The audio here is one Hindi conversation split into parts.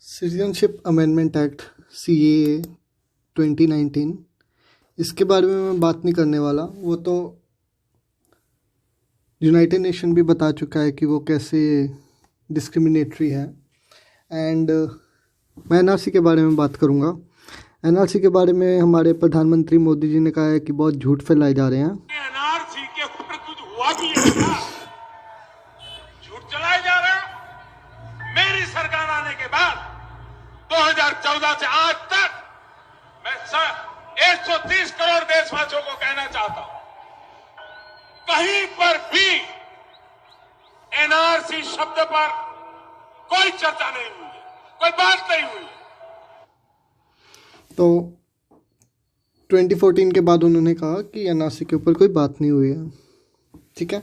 सिटीजनशिप अमेंडमेंट एक्ट CAA 2019, इसके बारे में मैं बात नहीं करने वाला। वो तो यूनाइटेड नेशन भी बता चुका है कि वो कैसे डिस्क्रिमिनेटरी है। एंड मैं NRC के बारे में बात करूँगा। NRC के बारे में हमारे प्रधानमंत्री मोदी जी ने कहा है कि बहुत झूठ फैलाए जा रहे हैं। NRC के ऊपर कुछ हुआ भी है क्या? झूठ चलाए जा रहे हैं। मेरी सरकार आने के बाद 2014 से आज तक मैं 130 करोड़ देशवासियों को कहना चाहता हूं, कहीं पर भी NRC शब्द पर कोई चर्चा नहीं हुई है, कोई बात नहीं हुई है। तो 2014 के बाद उन्होंने कहा कि NRC के ऊपर कोई बात नहीं हुई है, ठीक है।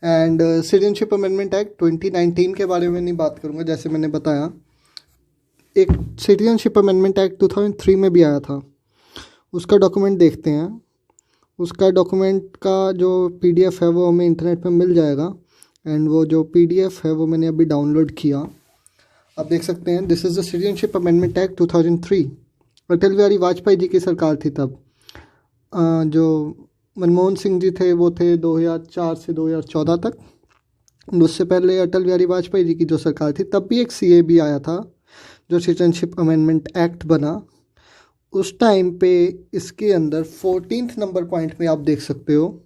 एंड सिटीजनशिप अमेंडमेंट एक्ट 2019 के बारे में नहीं बात करूँगा। जैसे मैंने बताया, एक सिटीजनशिप अमेंडमेंट एक्ट 2003 में भी आया था। उसका डॉक्यूमेंट देखते हैं। उसका डॉक्यूमेंट का जो PDF है वो हमें इंटरनेट पे मिल जाएगा। एंड वो जो PDF है वो मैंने अभी डाउनलोड किया। आप देख सकते हैं, this is the citizenship amendment act 2003। Atal Bihari Vajpayee ji की सरकार थी तब। जो मनमोहन सिंह जी थे वो थे 2004 से 2014 तक। उससे पहले अटल बिहारी वाजपेयी जी की जो सरकार थी तब भी एक CAB आया था, जो सिटीजनशिप अमेंडमेंट एक्ट बना। उस टाइम पे इसके अंदर 14th नंबर पॉइंट में आप देख सकते हो,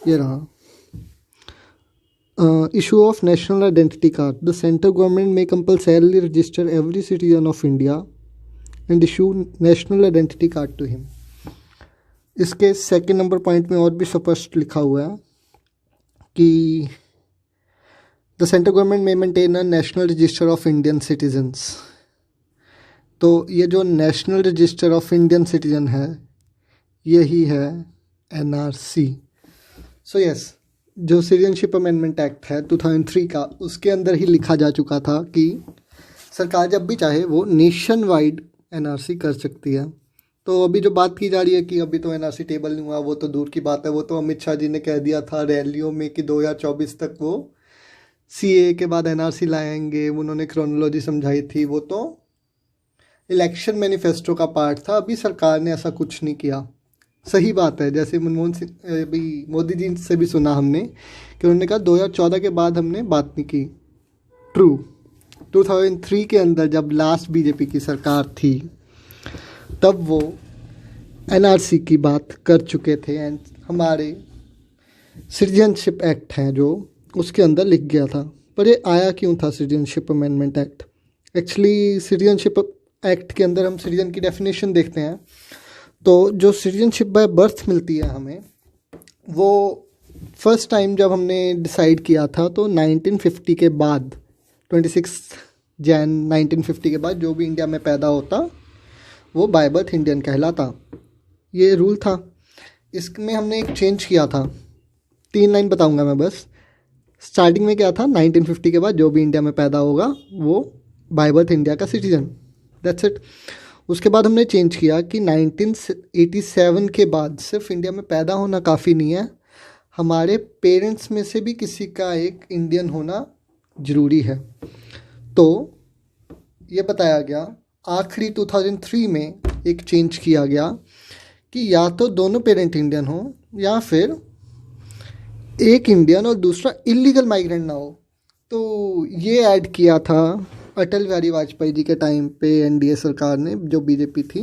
ये रहा, issue of national identity card. The central government may compulsorily register every citizen of India and issue national identity card to him. इसके 2nd नंबर पॉइंट में और भी स्पष्ट लिखा हुआ है कि द सेंट्रल गवर्नमेंट में maintain a national register of Indian citizens. तो ये जो national register of Indian citizen है, यही है NRC। सो यस, जो सिटीजनशिप अमेंडमेंट एक्ट है 2003 का, उसके अंदर ही लिखा जा चुका था कि सरकार जब भी चाहे वो नेशन वाइड NRC कर सकती है। तो अभी जो बात की जा रही है कि अभी तो NRC टेबल नहीं हुआ, वो तो दूर की बात है। वो तो अमित शाह जी ने कह दिया था रैलियों में कि 2024 तक वो CAA के बाद NRC लाएंगे। उन्होंने क्रोनोलॉजी समझाई थी। वो तो इलेक्शन मैनिफेस्टो का पार्ट था। अभी सरकार ने ऐसा कुछ नहीं किया। सही बात है, जैसे मनमोहन सिंह, अभी मोदी जी से भी सुना हमने कि उन्होंने कहा 2014 के बाद हमने बात नहीं की। ट्रू, 2003 के अंदर जब लास्ट BJP की सरकार थी तब वो NRC की बात कर चुके थे। एंड हमारे सिटीजनशिप एक्ट हैं जो उसके अंदर लिख गया था। पर ये आया क्यों था citizenship amendment act? Actually citizenship act के अंदर हम सिटीजन की डेफिनेशन देखते हैं। तो जो सिटीजनशिप बाय बर्थ मिलती है हमें, वो फर्स्ट टाइम जब हमने डिसाइड किया था तो 1950 के बाद, 26 जैन 1950 के बाद जो भी इंडिया में पैदा होता वो बाय बर्थ इंडियन कहलाता। ये रूल था। इसमें हमने एक चेंज किया था। 3 लाइन बताऊंगा मैं बस। स्टार्टिंग में क्या था, 1950 के बाद जो भी इंडिया में पैदा होगा वो बाय बर्थ इंडिया का सिटीजन, दैट्स इट। उसके बाद हमने चेंज किया कि 1987 के बाद सिर्फ इंडिया में पैदा होना काफ़ी नहीं है, हमारे पेरेंट्स में से भी किसी का एक इंडियन होना ज़रूरी है। तो ये बताया गया। आखिरी 2003 में एक चेंज किया गया कि या तो दोनों पेरेंट इंडियन हो या फिर एक इंडियन और दूसरा इलीगल माइग्रेंट ना हो। तो ये ऐड किया था अटल बिहारी वाजपेयी जी के टाइम पे NDA सरकार ने, जो BJP थी।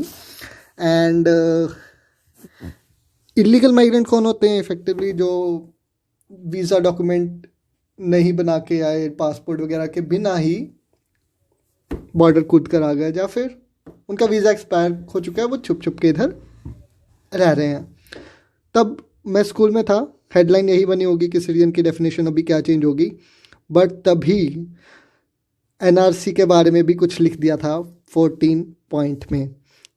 एंड इलीगल माइग्रेंट कौन होते हैं? इफेक्टिवली जो वीज़ा डॉक्यूमेंट नहीं बना के आए, पासपोर्ट वगैरह के बिना ही बॉर्डर कूद कर आ गए, या फिर उनका वीज़ा एक्सपायर हो चुका है, वो छुप छुप के इधर रह रहे हैं। तब मैं स्कूल में था, हेडलाइन यही बनी होगी कि सिटीजन की डेफिनेशन अभी क्या चेंज होगी। बट तभी NRC के बारे में भी कुछ लिख दिया था 14 पॉइंट में।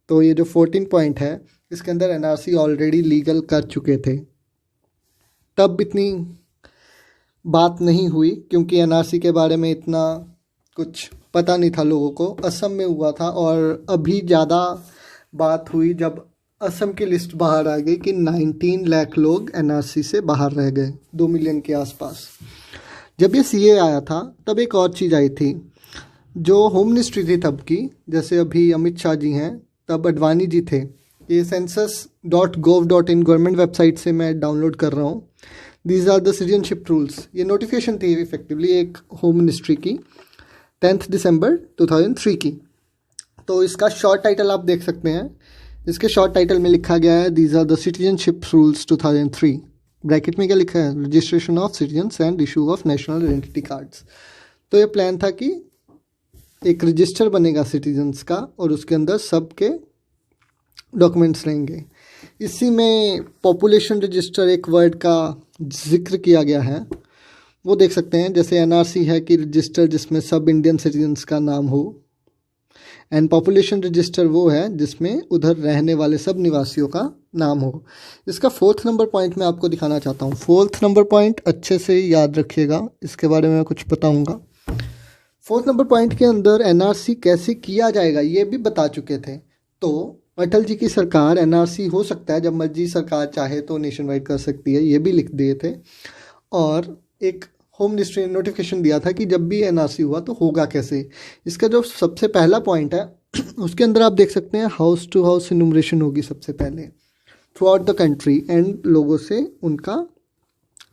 तो ये जो 14 पॉइंट है, इसके अंदर NRC ऑलरेडी लीगल कर चुके थे। तब इतनी बात नहीं हुई क्योंकि NRC के बारे में इतना कुछ पता नहीं था लोगों को। असम में हुआ था और अभी ज़्यादा बात हुई जब असम की लिस्ट बाहर आ गई कि 19 लाख लोग NRC से बाहर रह गए, 2 मिलियन के आसपास। जब ये CAA आया था तब एक और चीज़ आई थी, जो होम मिनिस्ट्री थी तब की, जैसे अभी अमित शाह जी हैं, तब अडवाणी जी थे। ये census.gov.in गवर्नमेंट वेबसाइट से मैं डाउनलोड कर रहा हूँ। These are the citizenship rules. ये नोटिफिकेशन थी इफेक्टिवली एक होम मिनिस्ट्री की 10 दिसंबर 2003 की। तो इसका शॉर्ट टाइटल आप देख सकते हैं। इसके शॉर्ट टाइटल में लिखा गया है these are the citizenship rules 2003। Bracket में क्या लिखा है? Registration of citizens and issue of national identity cards. तो ये प्लान था कि एक रजिस्टर बनेगा सिटीजन्स का और उसके अंदर सबके डॉक्यूमेंट्स रहेंगे। इसी में पॉपुलेशन रजिस्टर एक वर्ड का जिक्र किया गया है, वो देख सकते हैं। जैसे एनआरसी है कि रजिस्टर जिसमें सब इंडियन सिटीजन्स का नाम हो, एंड पॉपुलेशन रजिस्टर वो है जिसमें उधर रहने वाले सब निवासियों का नाम हो। इसका 4th नंबर पॉइंट मैं आपको दिखाना चाहता हूँ। 4th नंबर पॉइंट अच्छे से याद रखिएगा, इसके बारे में मैं कुछ बताऊँगा। 4th नंबर पॉइंट के अंदर एनआरसी कैसे किया जाएगा ये भी बता चुके थे। तो अटल जी की सरकार एनआरसी हो सकता है जब मर्जी सरकार चाहे तो नेशन वाइड कर सकती है, ये भी लिख दिए थे। और एक होम मिनिस्ट्री ने नोटिफिकेशन दिया था कि जब भी एनआरसी हुआ तो होगा कैसे। इसका जो सबसे पहला पॉइंट है उसके अंदर आप देख सकते हैं हाउस टू हाउस इनुमरेशन होगी सबसे पहले through out the country, and लोगों से उनका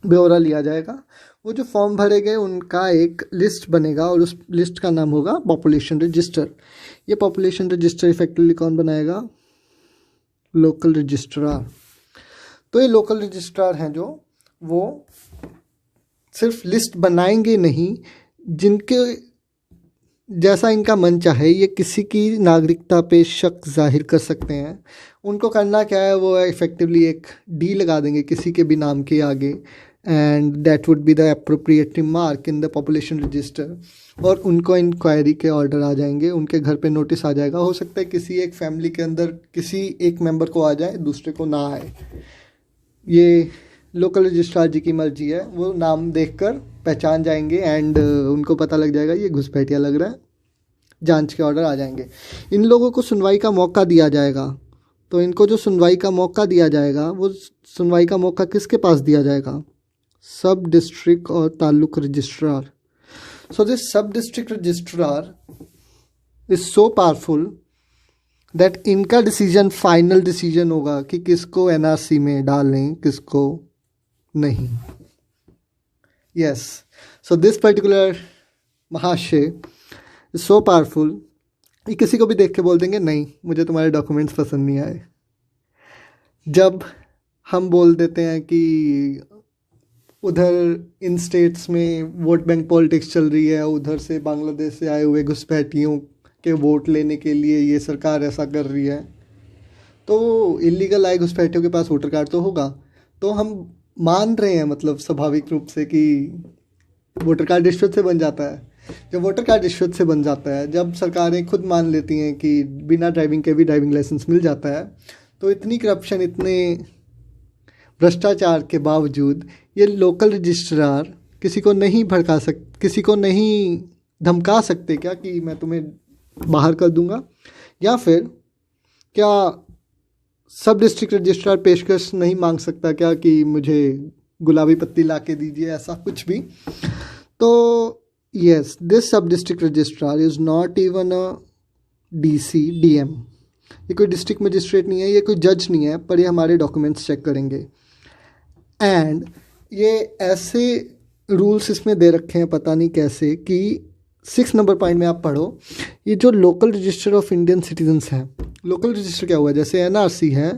ब्यौरा लिया जाएगा। वो जो फॉर्म भरे गए उनका एक लिस्ट बनेगा और उस लिस्ट का नाम होगा पॉपुलेशन रजिस्टर। ये पॉपुलेशन रजिस्टर इफेक्टिवली कौन बनाएगा? Local registrar. तो ये लोकल रजिस्ट्रार हैं जो वो सिर्फ लिस्ट बनाएंगे नहीं, जिनके जैसा इनका मन चाहे ये किसी की नागरिकता पे शक जाहिर कर सकते हैं। उनको करना क्या है, वो इफेक्टिवली एक डी लगा देंगे किसी के भी नाम के आगे, and that would be the appropriate mark in the population register. और उनको इंक्वायरी के ऑर्डर आ जाएंगे, उनके घर पे नोटिस आ जाएगा। हो सकता है किसी एक फैमिली के अंदर किसी एक मेंबर को आ जाए, दूसरे को ना आए। ये लोकल रजिस्ट्रार जी की मर्जी है, वो नाम देखकर पहचान जाएंगे एंड उनको पता लग जाएगा ये घुसपैठिया लग रहा है, जांच के ऑर्डर आ जाएंगे। इन लोगों को सुनवाई का मौका दिया जाएगा। तो इनको जो सुनवाई का मौका दिया जाएगा वो सुनवाई का मौका किसके पास दिया जाएगा? सब डिस्ट्रिक्ट और ताल्लुक रजिस्ट्रार। सो दिस सब district registrar is so powerful that इनका डिसीजन फाइनल डिसीजन होगा कि किसको एनआरसी में डालें किसको नहीं। यस, सो दिस पर्टिकुलर महाशय इज सो पावरफुल, ये किसी को भी देख के बोल देंगे नहीं मुझे तुम्हारे डॉक्यूमेंट्स पसंद नहीं आए। जब हम बोल देते हैं कि उधर इन स्टेट्स में वोट बैंक पॉलिटिक्स चल रही है, उधर से बांग्लादेश से आए हुए घुसपैठियों के वोट लेने के लिए ये सरकार ऐसा कर रही है, तो इलीगल आए घुसपैठियों के पास वोटर कार्ड तो होगा। तो हम मान रहे हैं मतलब स्वाभाविक रूप से कि वोटर कार्ड रिश्वत से बन जाता है। जब वोटर कार्ड रिश्वत से बन जाता है, जब सरकारें खुद मान लेती हैं कि बिना ड्राइविंग के भी ड्राइविंग लाइसेंस मिल जाता है, तो इतनी करप्शन, इतने भ्रष्टाचार के बावजूद ये लोकल रजिस्ट्रार किसी को नहीं भड़का किसी को नहीं धमका सकते क्या कि मैं तुम्हें बाहर कर दूंगा, या फिर क्या सब डिस्ट्रिक्ट रजिस्ट्रार पेशकश नहीं मांग सकता क्या कि मुझे गुलाबी पत्ती ला के दीजिए, ऐसा कुछ भी। तो यस, दिस सब district registrar is not even a DC DM। ये कोई डिस्ट्रिक्ट मजिस्ट्रेट नहीं है, ये कोई जज नहीं है, पर ये हमारे डॉक्यूमेंट्स चेक करेंगे। एंड ये ऐसे रूल्स इसमें दे रखे हैं पता नहीं कैसे कि 6 नंबर पॉइंट में आप पढ़ो, ये जो local register of Indian citizens हैं, लोकल रजिस्टर क्या हुआ, जैसे NRC है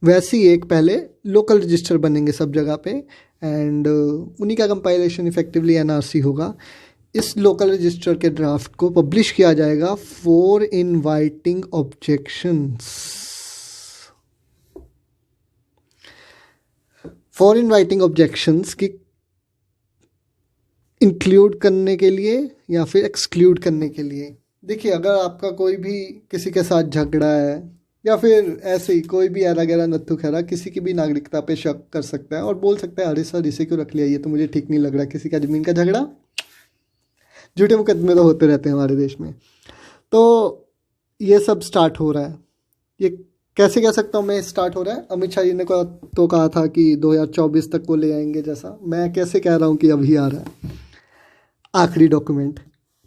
वैसे ही एक पहले लोकल रजिस्टर बनेंगे सब जगह पे, एंड उन्हीं का कंपाइलेशन इफेक्टिवली NRC होगा। इस लोकल रजिस्टर के ड्राफ्ट को पब्लिश किया जाएगा for inviting objections, for inviting objections की इंक्लूड करने के लिए या फिर एक्सक्लूड करने के लिए। देखिए, अगर आपका कोई भी किसी के साथ झगड़ा है या फिर ऐसे ही कोई भी ऐरा गैरा नत्थु खैरा किसी की भी नागरिकता पे शक कर सकता है और बोल सकता है अरे सर इसे क्यों रख लिया, ये तो मुझे ठीक नहीं लग रहा। किसी का ज़मीन का झगड़ा, झूठे मुकदमे तो होते रहते हैं हमारे देश में। तो ये सब स्टार्ट हो रहा है। ये कैसे कह सकता हूँ मैं स्टार्ट हो रहा है? अमित शाह जी ने तो कहा था कि 2024 तक को ले आएंगे, जैसा मैं कैसे कह रहा हूँ कि अभी आ रहा है। आखिरी डॉक्यूमेंट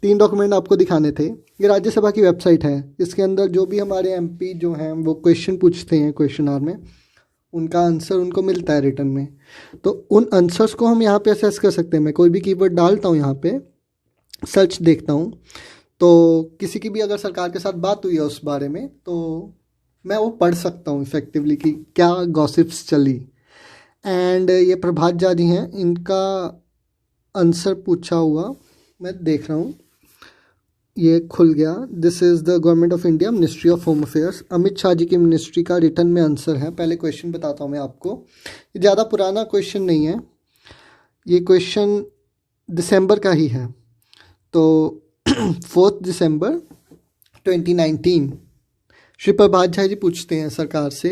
3 डॉक्यूमेंट आपको दिखाने थे। ये राज्यसभा की वेबसाइट है, इसके अंदर जो भी हमारे एमपी जो हैं वो क्वेश्चन पूछते हैं क्वेश्चन आवर में, उनका आंसर उनको मिलता है रिटर्न में। तो उन आंसर्स को हम यहाँ पे असेस कर सकते हैं। मैं कोई भी कीवर्ड डालता हूँ यहाँ पे, सर्च देखता हूँ, तो किसी की भी अगर सरकार के साथ बात हुई है उस बारे में तो मैं वो पढ़ सकता हूँ इफ़ेक्टिवली कि क्या गॉसिप्स चली। एंड ये प्रभात झा जी हैं, इनका आंसर पूछा हुआ मैं देख रहा हूँ, ये खुल गया। This is the government of India, ministry of home affairs, Amit Shah ji की मिनिस्ट्री का रिटर्न में आंसर है। पहले क्वेश्चन बताता हूँ मैं आपको, ये ज़्यादा पुराना क्वेश्चन नहीं है, ये क्वेश्चन दिसंबर का ही है। तो 4 दिसंबर 2019 श्री प्रभात झा जी पूछते हैं सरकार से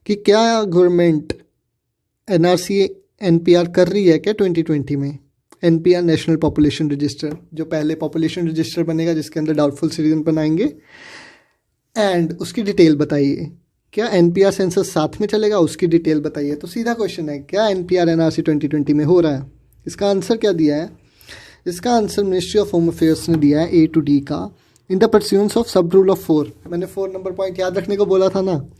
कि क्या गवर्नमेंट एनआरसी एनपीआर कर रही है क्या 2020 में। एनपीआर नेशनल पॉपुलेशन रजिस्टर, जो पहले पॉपुलेशन रजिस्टर बनेगा जिसके अंदर डाउटफुल सिटीजन बनाएंगे, एंड उसकी डिटेल बताइए। क्या एनपीआर सेंसस साथ में चलेगा, उसकी डिटेल बताइए। तो सीधा क्वेश्चन है, क्या एनपीआर एनआरसी 2020 में हो रहा है। इसका आंसर क्या दिया है, इसका answer ministry of home affairs ने दिया है A to D का, इन द परस्यूंस ऑफ सब रूल ऑफ 4। मैंने 4 नंबर पॉइंट याद रखने को बोला था ना,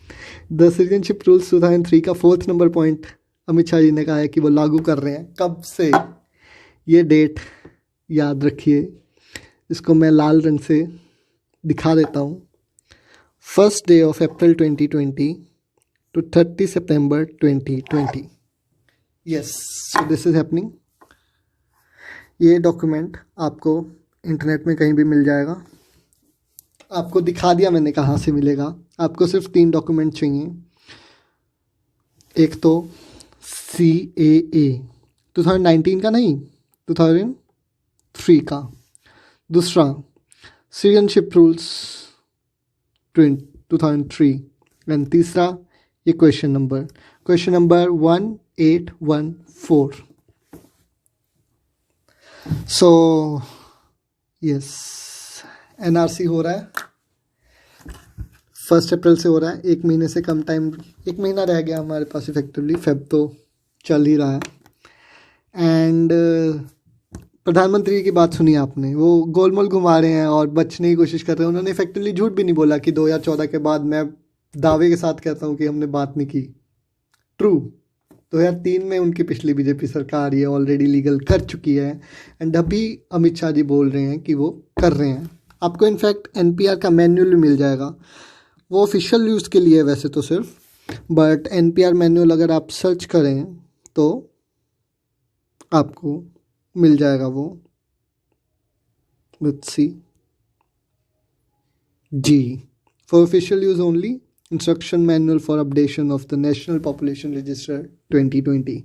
द सिटीजनशिप रूल्स 2003 का 4th number point Amit Shah ji ने कहा है कि वो लागू कर रहे हैं। कब से, ये डेट याद रखिए, इसको मैं लाल रंग से दिखा देता हूँ। 1st day of April 2020 to 30 September 2020। Yes, so this is happening. ये डॉक्यूमेंट आपको इंटरनेट में कहीं भी मिल जाएगा। आपको दिखा दिया मैंने कहाँ से मिलेगा। आपको सिर्फ 3 डॉक्यूमेंट चाहिए। एक तो CAA 2019 का नहीं, 2003 का। दूसरा सिटीजनशिप रूल्स 2003। एंड तीसरा ये question number 1814। So yes, NRC हो रहा है 1 अप्रैल से हो रहा है। 1 महीने से कम टाइम, 1 महीना रह गया हमारे पास इफेक्टिवली, फेब तो चल ही रहा है। एंड प्रधानमंत्री की बात सुनी आपने, वो गोलमोल घुमा रहे हैं और बचने की कोशिश कर रहे हैं। उन्होंने इफेक्टिवली झूठ भी नहीं बोला कि 2014 के बाद, मैं दावे के साथ कहता हूँ कि हमने बात नहीं की। ट्रू, 2003 में उनकी पिछली बीजेपी सरकार ये ऑलरेडी लीगल कर चुकी है, एंड अभी अमित शाह जी बोल रहे हैं कि वो कर रहे हैं। आपको इनफैक्ट एनपीआर का मैनुअल भी मिल जाएगा, वो ऑफिशियल यूज़ के लिए है वैसे तो सिर्फ, बट एनपीआर मैनुअल अगर आप सर्च करें तो आपको मिल जाएगा वो। लेट्स सी जी, for official use only, instruction manual for updation of the national population register 2020।